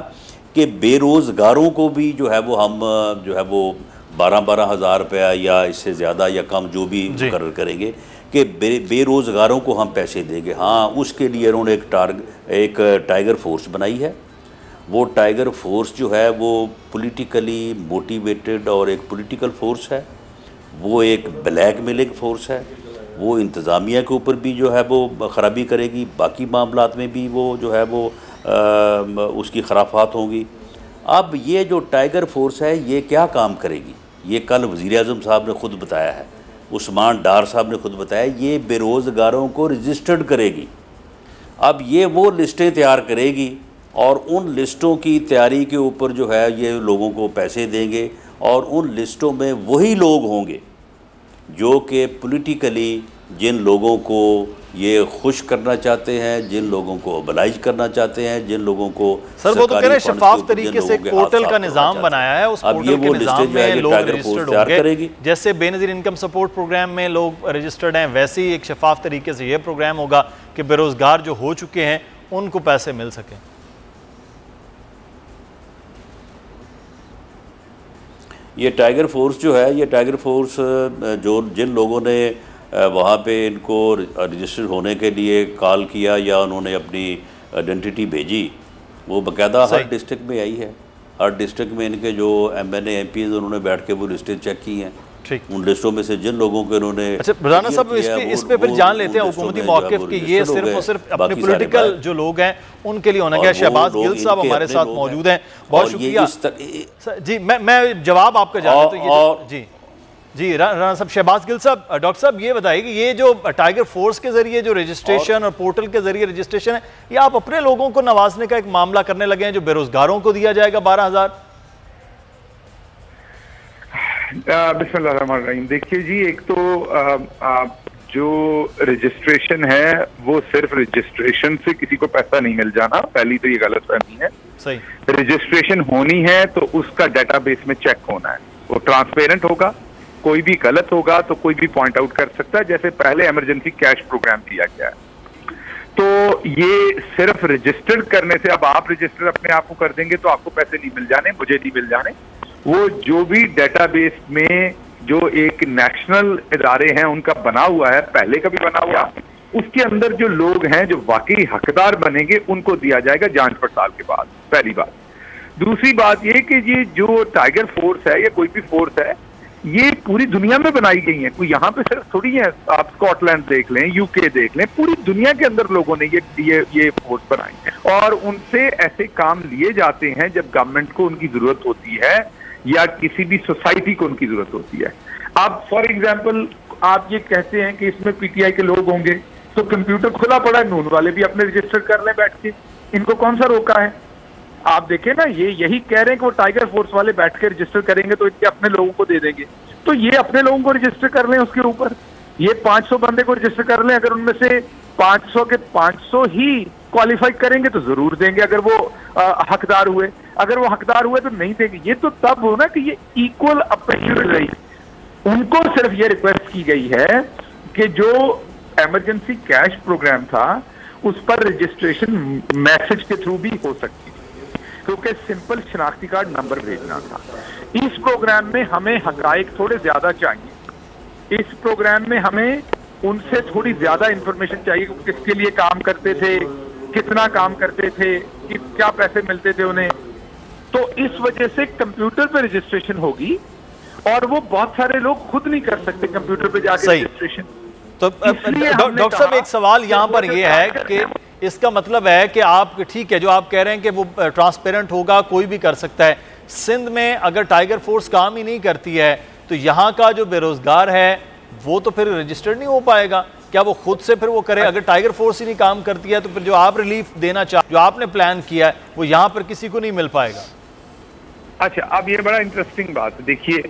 कि बेरोज़गारों को भी जो है वो हम जो है वो 12-12 हज़ार रुपया या इससे ज़्यादा या कम जो भी मुकर्रर करेंगे कि बेरोज़गारों को हम पैसे देंगे। हाँ, उसके लिए इन्होंने एक टाइगर फोर्स बनाई है। वो टाइगर फोर्स जो है वो पॉलिटिकली मोटिवेटेड और एक पॉलिटिकल फोर्स है, वो एक ब्लैक मेलिंग फोर्स है। वो इंतज़ामिया के ऊपर भी जो है वो ख़राबी करेगी, बाकी मामलात में भी वो जो है वो उसकी खराफात होंगी। अब ये जो टाइगर फोर्स है ये क्या काम करेगी, ये कल वज़ीर-ए-आज़म साहब ने ख़ुद बताया है, उस्मान डार साहब ने ख़ुद बताया, ये बेरोज़गारों को रजिस्टर्ड करेगी। अब ये वो लिस्टें तैयार करेगी और उन लिस्टों की तैयारी के ऊपर जो है ये लोगों को पैसे देंगे, और उन लिस्टों में वही लोग होंगे जो कि पॉलिटिकली जिन लोगों को ये खुश करना चाहते हैं, जिन लोगों को ओबलाइज करना चाहते हैं, जिन लोगों को सर वो तो कह रहे हैं शफाफ तरीके से पोर्टल का निज़ाम बनाया है, उस पोर्टल के निज़ाम में लोग रजिस्टर्ड होंगे। जैसे बेनज़ीर इनकम सपोर्ट प्रोग्राम में लोग रजिस्टर्ड हैं, वैसे ही एक शफाफ तरीके से ये प्रोग्राम होगा कि बेरोज़गार जो हो चुके हैं उनको पैसे मिल सकें। ये टाइगर फोर्स जो है, ये टाइगर फोर्स जो जिन लोगों ने वहाँ पे इनको रजिस्टर होने के लिए कॉल किया या उन्होंने अपनी आइडेंटिटी भेजी, वो बाकायदा हर डिस्ट्रिक्ट में आई है। हर डिस्ट्रिक्ट में इनके जो MNA MPs उन्होंने बैठ के वो लिस्टें चेक की हैं। उन लिस्टों में से जिन लोगों को इन्होंने, अच्छा राना साहब इस पे फिर जान लेते हैं हुकूमती मौक़िफ़ कि ये सिर्फ और सिर्फ अपने पॉलिटिकल जो लोग हैं उनके लिए होना। क्या शहबाज गिल साहब हमारे साथ मौजूद हैं, बहुत शुक्रिया जी। मैं जवाब आपका जाना तो ये जी राना साहब, शहबाज गिल साहब, डॉक्टर साहब ये बताइए कि ये जो टाइगर फोर्स के जरिए जो रजिस्ट्रेशन और पोर्टल के जरिए रजिस्ट्रेशन है, ये आप अपने लोगों को नवाजने का एक मामला करने लगे हैं जो बेरोजगारों को दिया जाएगा 12,000? बिस्मिल्लाहिर्रहमानिर्रहीम। देखिए जी, एक तो जो रजिस्ट्रेशन है वो सिर्फ रजिस्ट्रेशन से किसी को पैसा नहीं मिल जाना, पहली तो ये गलत फहमी है। सही, रजिस्ट्रेशन होनी है तो उसका डेटाबेस में चेक होना है, वो ट्रांसपेरेंट होगा, कोई भी गलत होगा तो कोई भी पॉइंट आउट कर सकता है, जैसे पहले इमरजेंसी कैश प्रोग्राम किया गया है। तो ये सिर्फ रजिस्टर्ड करने से, अब आप रजिस्टर अपने आप को कर देंगे तो आपको पैसे नहीं मिल जाने, मुझे नहीं मिल जाने। वो जो भी डेटाबेस में जो एक नेशनल इदारे हैं उनका बना हुआ है, पहले का भी बना हुआ, उसके अंदर जो लोग हैं जो वाकई हकदार बनेंगे उनको दिया जाएगा जांच पड़ताल के बाद, पहली बात। दूसरी बात ये कि ये जो टाइगर फोर्स है या कोई भी फोर्स है, ये पूरी दुनिया में बनाई गई है, कोई यहाँ पे सिर्फ थोड़ी है। आप स्कॉटलैंड देख लें, यूके देख लें, पूरी दुनिया के अंदर लोगों ने ये फोर्स बनाई है और उनसे ऐसे काम लिए जाते हैं जब गवर्नमेंट को उनकी जरूरत होती है या किसी भी सोसाइटी को उनकी जरूरत होती है। आप फॉर एग्जाम्पल आप ये कहते हैं कि इसमें पीटीआई के लोग होंगे, तो कंप्यूटर खुला पड़ा है, नून वाले भी अपने रजिस्टर कर लें बैठ के, इनको कौन सा रोका है? आप देखें ना, ये यही कह रहे हैं कि वो टाइगर फोर्स वाले बैठ के रजिस्टर करेंगे तो इनके अपने लोगों को दे देंगे, तो ये अपने लोगों को रजिस्टर कर लें उसके ऊपर, ये 500 बंदे को रजिस्टर कर लें, अगर उनमें से 500 के 500 ही क्वालिफाई करेंगे तो जरूर देंगे अगर वो हकदार हुए, अगर वो हकदार हुए तो नहीं देंगे। ये तो तब हो ना कि ये इक्वल अपॉर्चुनिटी रही। उनको सिर्फ ये रिक्वेस्ट की गई है कि जो इमरजेंसी कैश प्रोग्राम था उस पर रजिस्ट्रेशन मैसेज के थ्रू भी हो सकती थी, क्योंकि सिंपल शनाख्ती कार्ड नंबर भेजना था। इस प्रोग्राम में हमें हकायक थोड़े ज्यादा चाहिए, इस प्रोग्राम में हमें उनसे थोड़ी ज्यादा इंफॉर्मेशन चाहिए, किसके लिए काम करते थे, कितना काम करते थे, क्या पैसे मिलते थे उन्हें। तो इस वजह से कंप्यूटर पे रजिस्ट्रेशन होगी और वो बहुत सारे लोग खुद नहीं कर सकते कंप्यूटर पे जाके रजिस्ट्रेशन। तो डॉक्टर साहब एक सवाल यहाँ पर ये है कि इसका मतलब है कि आप ठीक है जो आप कह रहे हैं कि वो ट्रांसपेरेंट होगा, कोई भी कर सकता है। सिंध में अगर टाइगर फोर्स काम ही नहीं करती है तो यहाँ का जो बेरोजगार है वो तो फिर रजिस्टर्ड नहीं हो पाएगा, क्या वो खुद से फिर वो करे? अगर टाइगर फोर्स ही नहीं काम करती है तो फिर जो आप रिलीफ देना चाह, जो आपने प्लान किया है वो यहाँ पर किसी को नहीं मिल पाएगा। अच्छा, अब ये बड़ा इंटरेस्टिंग बात है। देखिए,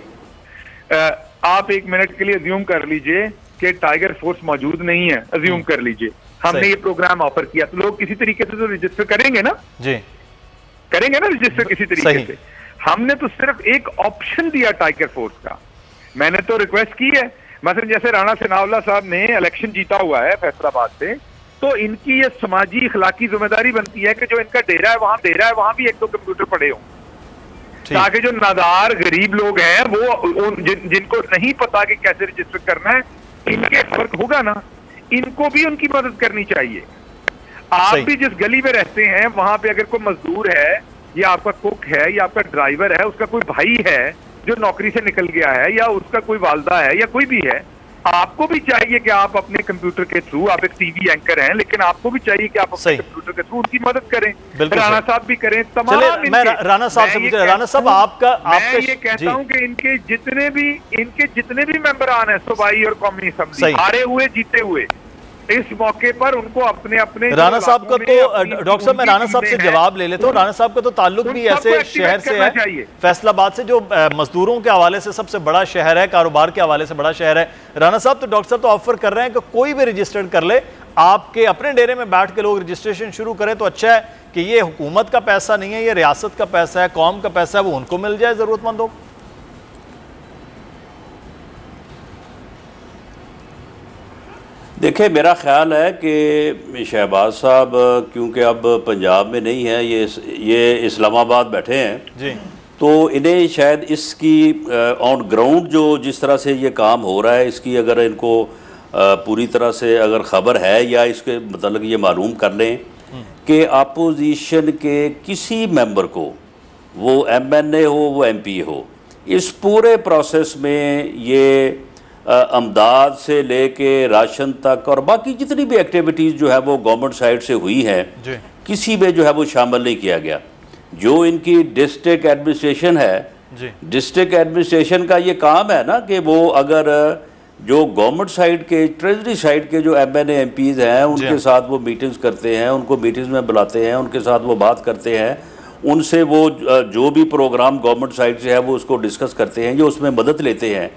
आप एक मिनट के लिए अज्यूम कर लीजिए कि टाइगर फोर्स मौजूद नहीं है, अज्यूम कर लीजिए, हमने ये प्रोग्राम ऑफर किया, तो लोग किसी तरीके से तो रजिस्टर करेंगे ना जी, करेंगे ना रजिस्टर किसी तरीके से। हमने तो सिर्फ एक ऑप्शन दिया टाइगर फोर्स का। मैंने तो रिक्वेस्ट की है, मसलन जैसे राणा सनाउल्लाह साहब ने इलेक्शन जीता हुआ है फैसलाबाद से, तो इनकी ये समाजी इखलाकी जिम्मेदारी बनती है कि जो इनका डेरा है वहां भी एक दो कंप्यूटर पड़े हों, ताकि जो नादार गरीब लोग हैं वो जिनको नहीं पता कि कैसे रजिस्टर करना है, इनके फर्क होगा ना, इनको भी उनकी मदद करनी चाहिए। आप भी जिस गली में रहते हैं वहां पे अगर कोई मजदूर है या आपका कुक है या आपका ड्राइवर है, उसका कोई भाई है जो नौकरी से निकल गया है या उसका कोई वालदा है या कोई भी है, आपको भी चाहिए कि आप अपने कंप्यूटर के थ्रू, आप एक टीवी एंकर हैं, लेकिन आपको भी चाहिए कि आप अपने कंप्यूटर के थ्रू उनकी मदद करें। राणा साहब भी करें, तमाम। मैं राणा साहब से पूछ, राणा साहब मैं ये कहता हूं कि इनके जितने भी मेंबरान हैं सूबाई और कौमी असेंबली, हारे हुए जीते हुए, इस मौके पर उनको अपने अपने राणा साहब का तो डॉक्टर साहब मैं राणा साहब से जवाब ले लेता हूँ। राणा साहब का तो ताल्लुक भी ऐसे शहर से है, फैसलाबाद से, जो मजदूरों के हवाले से सबसे बड़ा शहर है, कारोबार के हवाले से बड़ा शहर है। राणा साहब तो डॉक्टर साहब तो ऑफर कर रहे हैं कि कोई भी रजिस्टर्ड कर ले, आपके अपने डेरे में बैठ के लोग रजिस्ट्रेशन शुरू करें, तो अच्छा है कि ये हुकूमत का पैसा नहीं है, ये रियासत का पैसा है, कौम का पैसा है, वो उनको मिल जाए जरूरतमंदों को। देखिए, मेरा ख्याल है कि शहबाज साहब क्योंकि अब पंजाब में नहीं है, ये इस्लामाबाद बैठे हैं जी, तो इन्हें शायद इसकी ऑन ग्राउंड जो जिस तरह से ये काम हो रहा है, इसकी अगर इनको पूरी तरह से अगर ख़बर है या इसके मतलब ये मालूम कर लें कि अपोजिशन के किसी मेंबर को, वो MNA हो वो MP हो, इस पूरे प्रोसेस में ये अमदाद से लेके राशन तक और बाकी जितनी भी एक्टिविटीज़ जो है वो गवर्नमेंट साइड से हुई है, किसी में जो है वो शामिल नहीं किया गया। जो इनकी डिस्ट्रिक्ट एडमिनिस्ट्रेशन है, डिस्ट्रिक्ट एडमिनिस्ट्रेशन का ये काम है ना कि वो अगर जो गवर्नमेंट साइड के, ट्रेजरी साइड के जो MNA MPs हैं उनके साथ वो मीटिंग्स करते हैं, उनको मीटिंग्स में बुलाते हैं, उनके साथ वो बात करते हैं, उनसे वो जो भी प्रोग्राम गवर्नमेंट साइड से है वो उसको डिस्कस करते हैं, जो उसमें मदद लेते हैं।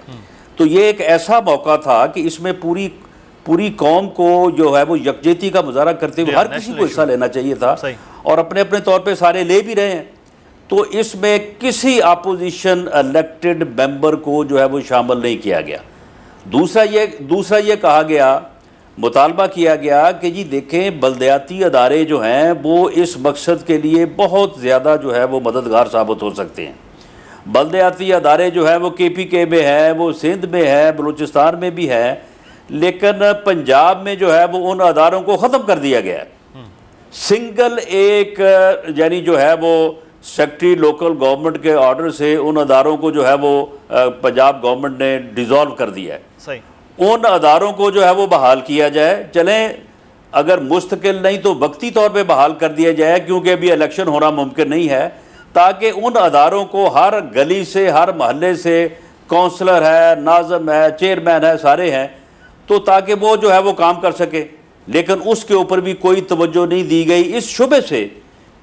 तो ये एक ऐसा मौका था कि इसमें पूरी कौम को जो है वो यकजहती का मुजाहरा करते हुए हर किसी को हिस्सा लेना चाहिए था, और अपने अपने तौर पे सारे ले भी रहे हैं। तो इसमें किसी अपोजिशन इलेक्टेड मेंबर को जो है वो शामिल नहीं किया गया। दूसरा ये कहा गया, मुतालबा किया गया कि जी देखें, बल्दियाती अदारे जो हैं वो इस मकसद के लिए बहुत ज़्यादा जो है वो मददगार साबित हो सकते हैं। बल्दियाती अदारे जो है वो KPK में है, वो सिंध में है, बलूचिस्तान में भी है, लेकिन पंजाब में जो है वो उन अदारों को ख़त्म कर दिया गया है। सिंगल एक यानी जो है वो सेक्रेटरी लोकल गवर्नमेंट के ऑर्डर से उन अदारों को जो है वो पंजाब गवर्नमेंट ने डिसॉल्व कर दिया है। सही। उन अदारों को जो है वो बहाल किया जाए, चलें अगर मुस्तकिल नहीं तो वक्ती तौर पे बहाल कर दिया जाए, क्योंकि अभी इलेक्शन होना मुमकिन नहीं है, ताकि उन अदारों को हर गली से हर महल्ले से काउंसलर है, नाज़म है, चेयरमैन है, सारे हैं, तो ताकि वो जो है वो काम कर सके। लेकिन उसके ऊपर भी कोई तवज्जो नहीं दी गई, इस शुबे से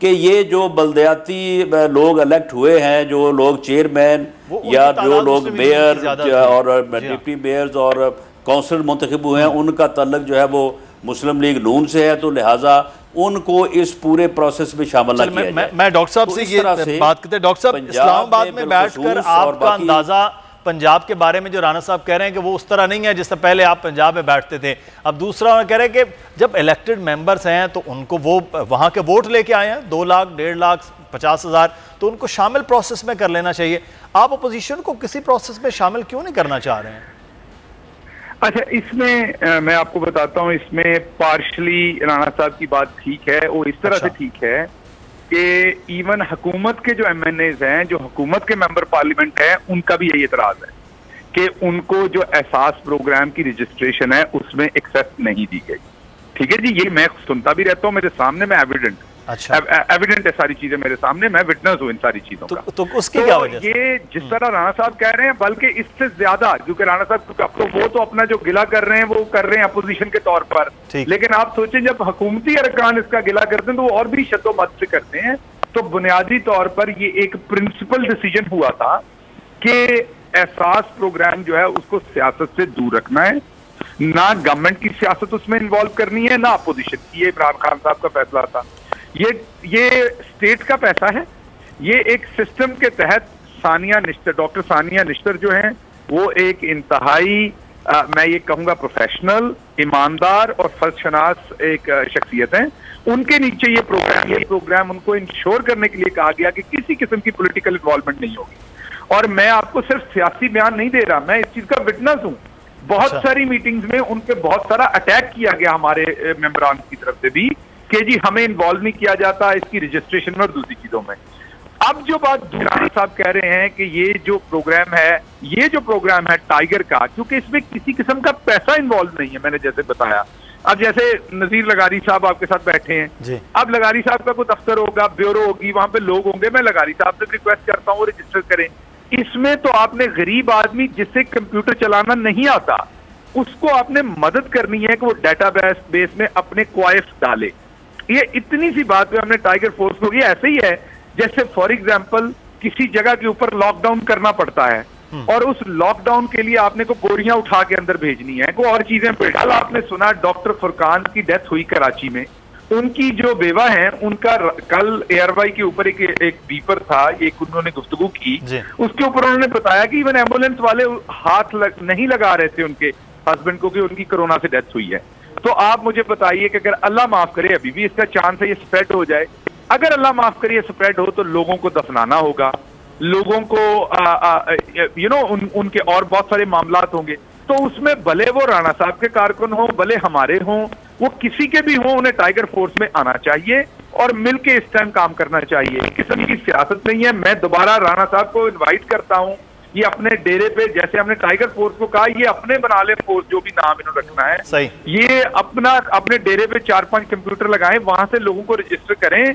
कि ये जो बल्दियाती लोग इलेक्ट हुए हैं, जो लोग चेयरमैन या जो लोग मेयर और डिप्टी मेयर्स और काउंसलर मुंतखब हुए हैं, उनका तल्लक जो है वो मुस्लिम लीग नून से है, तो लिहाजा उनको इस पूरे प्रोसेस में शामिल ना किया जाए। मैं डॉक्टर साहब से ये बात करते हैं। डॉक्टर साहब, इस्लामाबाद में बैठकर आपका अंदाजा पंजाब के बारे में जो राणा साहब कह रहे हैं कि वो उस तरह नहीं है जिससे पहले आप पंजाब में बैठते थे। अब दूसरा कह रहे हैं कि जब इलेक्टेड मेंबर्स हैं तो उनको वो वहाँ के वोट लेके आए हैं 2 लाख, 1.5 लाख, 50,000, तो उनको शामिल प्रोसेस में कर लेना चाहिए। आप अपोजिशन को किसी प्रोसेस में शामिल क्यों नहीं करना चाह रहे हैं? अच्छा, इसमें मैं आपको बताता हूँ, इसमें पार्शली राणा साहब की बात ठीक है, वो इस तरह से ठीक है कि इवन हुकूमत के जो MNAs हैं, जो हुकूमत के मेंबर पार्लियामेंट हैं, उनका भी यही एतराज है कि उनको जो एहसास प्रोग्राम की रजिस्ट्रेशन है उसमें एक्सेस नहीं दी गई। ठीक है जी, ये मैं सुनता भी रहता हूँ, मेरे सामने मैं एविडेंट है सारी चीजें मेरे सामने, मैं विटनेस हूँ इन सारी चीजों का। तो उसकी क्या वजह? ये जिस तरह राणा साहब कह रहे हैं, बल्कि इससे ज्यादा, क्योंकि राणा साहब तो वो तो अपना जो गिला कर रहे हैं वो कर रहे हैं अपोजिशन के तौर पर, लेकिन आप सोचें जब हुकूमती अरकान इसका गिला करते हैं तो वो और भी शद्दोमत से करते हैं। तो बुनियादी तौर पर ये एक प्रिंसिपल डिसीजन हुआ था कि एहसास प्रोग्राम जो है उसको सियासत से दूर रखना है, ना गवर्नमेंट की सियासत उसमें इन्वॉल्व करनी है, ना अपोजिशन की। ये इमरान खान साहब का फैसला था। ये स्टेट का पैसा है। ये एक सिस्टम के तहत डॉक्टर सानिया निश्तर जो हैं वो एक इंतहाई मैं ये कहूंगा प्रोफेशनल, ईमानदार और फर्जशनास एक शख्सियत है। उनके नीचे ये प्रोग्राम उनको इंश्योर करने के लिए कहा गया कि किसी किस्म की पॉलिटिकल इन्वॉल्वमेंट नहीं होगी। और मैं आपको सिर्फ सियासी बयान नहीं दे रहा, मैं इस चीज का विटनेस हूं। बहुत सारी मीटिंग्स में उन पे बहुत सारा अटैक किया गया हमारे मेंबरान की तरफ से भी कि जी हमें इन्वॉल्व नहीं किया जाता इसकी रजिस्ट्रेशन में और दूसरी चीजों में। अब जो बात राणा साहब कह रहे हैं कि ये जो प्रोग्राम है टाइगर का, क्योंकि इसमें किसी किस्म का पैसा इन्वॉल्व नहीं है, मैंने जैसे बताया। अब जैसे नजीर लगारी साहब आपके साथ बैठे हैं, अब लगारी साहब का कोई दफ्तर होगा, ब्यूरो होगी, वहां पे लोग होंगे, मैं लगारी साहब से रिक्वेस्ट करता हूँ रजिस्टर करें। इसमें तो आपने गरीब आदमी जिससे कंप्यूटर चलाना नहीं आता उसको आपने मदद करनी है कि वो डेटाबेस में अपने क्वाइफ डाले। ये इतनी सी बात पे हमने टाइगर फोर्स को, ये ऐसे ही है जैसे फॉर एग्जांपल किसी जगह के ऊपर लॉकडाउन करना पड़ता है और उस लॉकडाउन के लिए आपने को बोरियां उठा के अंदर भेजनी है, कोई और चीजें। कल आपने सुना डॉक्टर फुरकान की डेथ हुई कराची में, उनकी जो बेवा है उनका कल एयरवाई के ऊपर एक बीपर था, एक उन्होंने गुफ्तगू की, उसके ऊपर उन्होंने बताया कि इवन एम्बुलेंस वाले हाथ नहीं लगा रहे थे उनके हस्बैंड को कि उनकी कोरोना से डेथ हुई है। तो आप मुझे बताइए कि अगर अल्लाह माफ करे, अभी भी इसका चांस है ये स्प्रेड हो जाए, अगर अल्लाह माफ करे स्प्रेड हो तो लोगों को दफनाना होगा, लोगों को उनके और बहुत सारे मामलात होंगे। तो उसमें भले वो राणा साहब के कारकुन हो, भले हमारे हों, वो किसी के भी हों, उन्हें टाइगर फोर्स में आना चाहिए और मिलके इस टाइम काम करना चाहिए। किसी की सियासत नहीं है। मैं दोबारा राणा साहब को इन्वाइट करता हूं, ये अपने डेरे पे, जैसे हमने टाइगर फोर्स को कहा, ये अपने बना ले फोर्स, जो भी नाम इन्होंने रखना है सही, ये अपने डेरे पे 4-5 कंप्यूटर लगाएं, वहां से लोगों को रजिस्टर करें।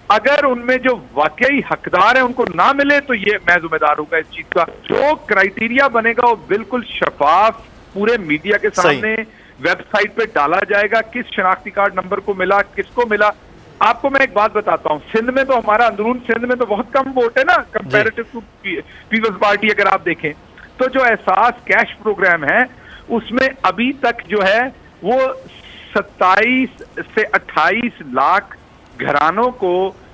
अगर उनमें जो वाकई हकदार है उनको ना मिले तो ये मैं जिम्मेदार होगा इस चीज का। जो क्राइटेरिया बनेगा वो बिल्कुल शफाफ पूरे मीडिया के सामने वेबसाइट पे डाला जाएगा, किस शनाख्ती कार्ड नंबर को मिला, किसको मिला। आपको मैं एक बात बताता हूँ, सिंध में तो हमारा अंदरून सिंध में तो बहुत कम वोट है ना कंपैरेटिव टू पीपल्स पार्टी। अगर आप देखें तो जो एहसास कैश प्रोग्राम है उसमें अभी तक जो है वो 27 से 28 लाख घरानों को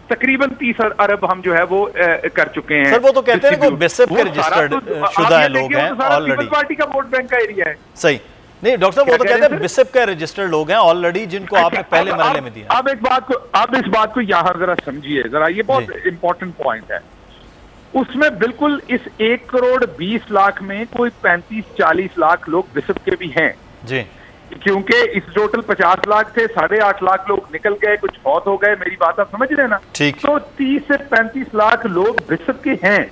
तकरीबन 30 अरब हम जो है वो कर चुके हैं। सर वो तो कहते हैं कि बिशप के रजिस्टर्ड शुदा है लोग हैं ऑलरेडी, पार्टी का वोट बैंक का एरिया है। सही नहीं डॉक्टर साहब, वो तो कहते हैं बिशप के रजिस्टर्ड लोग हैं ऑलरेडी जिनको आपने पहले मरहले में दिया। अब इस बात को यहाँ जरा समझिए जरा, ये बहुत इंपॉर्टेंट पॉइंट है। उसमें बिल्कुल इस 1 करोड़ 20 लाख में कोई 35-40 लाख लोग बिशप के भी हैं, जी, क्योंकि इस टोटल 50 लाख थे, 8.5 लाख लोग निकल गए, कुछ बहुत हो गए, मेरी बात आप समझ रहे हैं ना। ठीक। तो 30 से 35 लाख लोग ब्रिसत के हैं।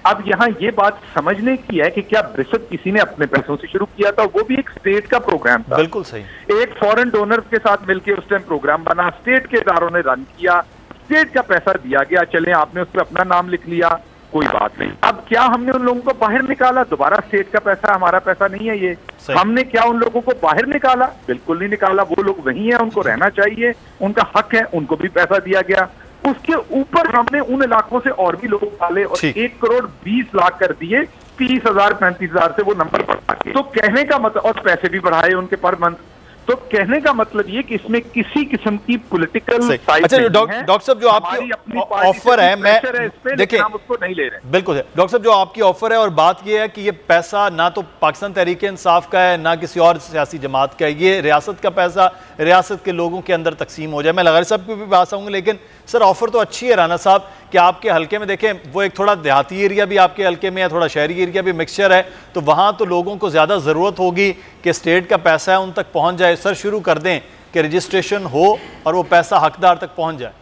अब यहाँ ये बात समझने की है कि क्या ब्रिसत किसी ने अपने पैसों से शुरू किया था, वो भी एक स्टेट का प्रोग्राम था। बिल्कुल सही। एक फॉरेन डोनर के साथ मिलकर उस टाइम प्रोग्राम बना, स्टेट के इदारों ने रन किया, स्टेट का पैसा दिया गया, चले आपने उस पर अपना नाम लिख लिया, कोई बात नहीं। अब क्या हमने उन लोगों को बाहर निकाला? दोबारा स्टेट का पैसा, हमारा पैसा नहीं है ये। हमने क्या उन लोगों को बाहर निकाला? बिल्कुल नहीं निकाला। वो लोग वही हैं, उनको रहना चाहिए, उनका हक है, उनको भी पैसा दिया गया। उसके ऊपर हमने उन इलाकों से और भी लोग डाले और 1 करोड़ 20 लाख कर दिए, 30,000 35,000 से वो नंबर बढ़ा के। तो कहने का मतलब, और पैसे भी बढ़ाए उनके पर मंथ। तो कहने का मतलब ये कि इसमें किसी किस्म की पॉलिटिकल साइड। अच्छा डॉक्टर साहब, जो आपकी ऑफर है, मैं देखिए हम उसको नहीं ले रहे। बिल्कुल है डॉक्टर साहब, जो आपकी ऑफर है और बात ये है कि ये पैसा ना तो पाकिस्तान तहरीक इंसाफ का है, ना किसी और सियासी जमात का है, ये रियासत का पैसा रियासत के लोगों के अंदर तकसीम हो जाए। मैं लगारी साहब की भी बात आऊँगा, लेकिन सर ऑफर तो अच्छी है राना साहब कि आपके हल्के में देखें, वो एक थोड़ा देहाती एरिया भी आपके हल्के में है, थोड़ा शहरी एरिया भी मिक्सचर है, तो वहाँ तो लोगों को ज़्यादा ज़रूरत होगी कि स्टेट का पैसा है उन तक पहुँच जाए। सर शुरू कर दें कि रजिस्ट्रेशन हो और वो पैसा हकदार तक पहुँच जाए।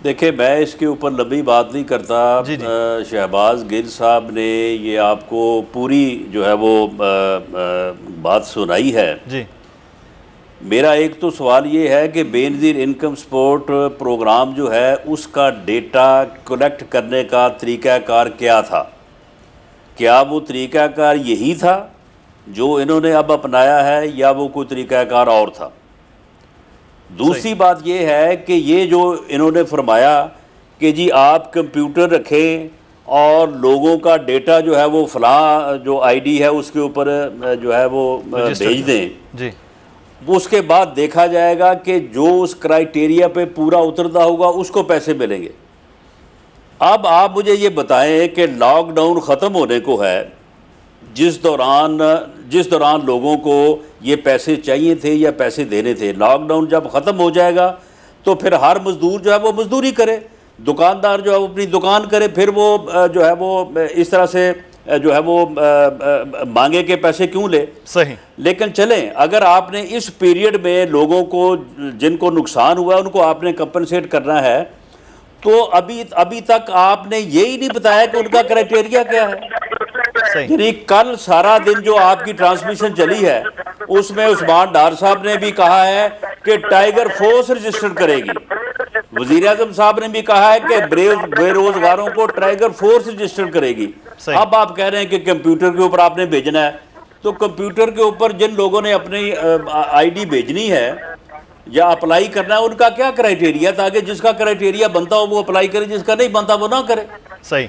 देखिए, मैं इसके ऊपर लंबी बात नहीं करता। शहबाज गिल साहब ने ये आपको पूरी जो है वो बात सुनाई है जी। मेरा एक तो सवाल ये है कि बेनज़ीर इनकम सपोर्ट प्रोग्राम जो है उसका डेटा कलेक्ट करने का तरीक़ाकार क्या था? क्या वो तरीक़ाकार यही था जो इन्होंने अब अपनाया है, या वो कोई तरीक़ाकार और था? दूसरी बात ये है कि ये जो इन्होंने फरमाया कि जी आप कंप्यूटर रखें और लोगों का डेटा जो है वो फलां जो आईडी है उसके ऊपर जो है वो भेज दें जी, उसके बाद देखा जाएगा कि जो उस क्राइटेरिया पे पूरा उतरता होगा उसको पैसे मिलेंगे। अब आप मुझे ये बताएं कि लॉकडाउन ख़त्म होने को है, जिस दौरान लोगों को ये पैसे चाहिए थे या पैसे देने थे, लॉकडाउन जब ख़त्म हो जाएगा तो फिर हर मज़दूर जो है वो मज़दूरी करे, दुकानदार जो है वो अपनी दुकान करे, फिर वो जो है वो इस तरह से जो है वो मांगे के पैसे क्यों ले? सही। लेकिन चलें, अगर आपने इस पीरियड में लोगों को जिनको नुकसान हुआ उनको आपने कंपनसेट करना है, तो अभी तक आपने यही नहीं बताया कि उनका क्राइटेरिया क्या है। यानी कल सारा दिन जो आपकी ट्रांसमिशन चली है उसमें उस्मान डार साहब ने भी कहा है कि टाइगर फोर्स रजिस्टर करेगी, वजीर आज़म साहब ने भी कहा है कि बेरोजगारों को टाइगर फोर्स रजिस्टर करेगी। अब आप कह रहे हैं कि कंप्यूटर के ऊपर आपने भेजना है, तो कंप्यूटर के ऊपर जिन लोगों ने अपनी आईडी भेजनी है या अप्लाई करना है उनका क्या क्राइटेरिया, ताकि जिसका क्राइटेरिया बनता हो वो अप्लाई करे, जिसका नहीं बनता वो ना करे। सही।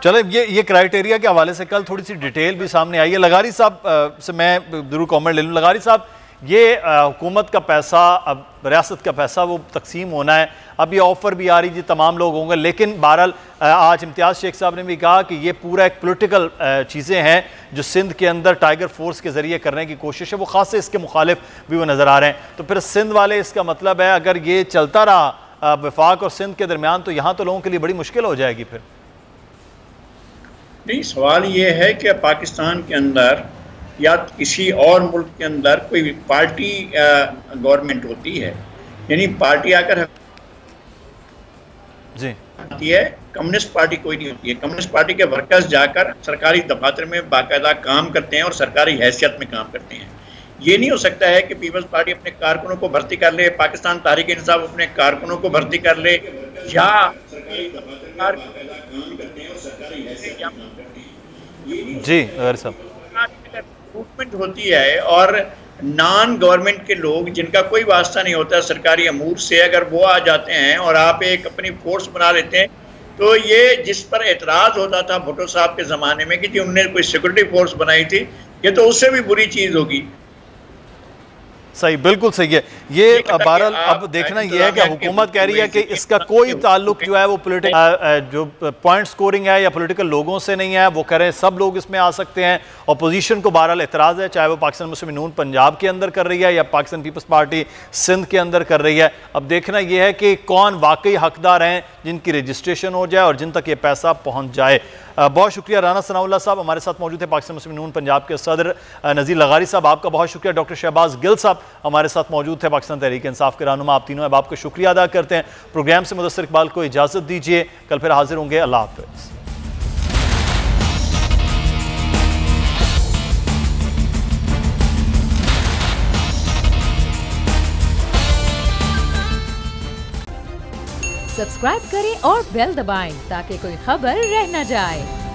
चले, ये क्राइटेरिया के हवाले से कल थोड़ी सी डिटेल भी सामने आई है। लगारी साहब से मैं जरूर कमेंट ले लूँ। लगारी साहब, ये हुकूमत का पैसा, अब रियासत का पैसा वो तकसीम होना है, अब ये ऑफ़र भी आ रही जी, तमाम लोग होंगे, लेकिन बहरहाल आज इम्तियाज़ शेख साहब ने भी कहा कि ये पूरा एक पॉलिटिकल चीज़ें हैं जो सिंध के अंदर टाइगर फोर्स के ज़रिए करने की कोशिश है, वो ख़ास से इसके मुखालिफ भी वो नज़र आ रहे हैं। तो फिर सिंध वाले, इसका मतलब है अगर ये चलता रहा वफाक और सिंध के दरमियान, तो यहाँ तो लोगों के लिए बड़ी मुश्किल हो जाएगी फिर। नहीं, सवाल ये है कि पाकिस्तान के अंदर या किसी और मुल्क के अंदर कोई पार्टी गवर्नमेंट होती है, यानी पार्टी आकर जी आती है, कम्युनिस्ट पार्टी कोई नहीं होती है। कम्युनिस्ट पार्टी के वर्कर्स जाकर सरकारी दफातर में बाकायदा काम करते हैं और सरकारी हैसियत में काम करते हैं। ये नहीं हो सकता है कि पीपल्स पार्टी अपने कारकुनों को भर्ती कर ले, पाकिस्तान तहरीक इंसाफ अपने कारकुनों को भर्ती कर ले, या जी अगर सब रिक्रूटमेंट होती है और नॉन गवर्नमेंट के लोग जिनका कोई वास्ता नहीं होता सरकारी अमूर से, अगर वो आ जाते हैं और आप एक अपनी फोर्स बना लेते हैं, तो ये जिस पर एतराज़ होता था भुट्टो साहब के ज़माने में कि उन्होंने कोई सिक्योरिटी फोर्स बनाई थी, ये तो उससे भी बुरी चीज़ होगी। सही, बिल्कुल सही है। ये बहरहाल अब देखना ये है कि हुकूमत कह रही है कि इसका कोई ताल्लुक जो है वो पॉलिटिकल जो पॉइंट स्कोरिंग है या पॉलिटिकल लोगों से नहीं है। वो कह रहे हैं सब लोग इसमें आ सकते हैं। अपोजिशन को बहरहाल एतराज़ है, चाहे वो पाकिस्तान मुस्लिम नून पंजाब के अंदर कर रही है या पाकिस्तान पीपल्स पार्टी सिंध के अंदर कर रही है। अब देखना यह है कि कौन वाकई हकदार हैं जिनकी रजिस्ट्रेशन हो जाए और जिन तक ये पैसा पहुँच जाए। बहुत शुक्रिया राना सनाउल्लाह साहब, हमारे साथ मौजूद है पाकिस्तान मुस्लिम यूनियन पंजाब के सदर नज़ीर लगारी साहब, आपका बहुत शुक्रिया। डॉक्टर शहबाज गिल साहब हमारे साथ मौजूद थे, पाकिस्तान तहरीक इंसाफ के रहनुमा। आप तीनों अब आपका शुक्रिया अदा करते हैं। प्रोग्राम से मुदस्सिर इकबाल को इजाज़त दीजिए, कल फिर हाजिर होंगे। अल्लाह हाफ़िज़। सब्सक्राइब करें और बेल दबाएं ताकि कोई खबर रह न जाए।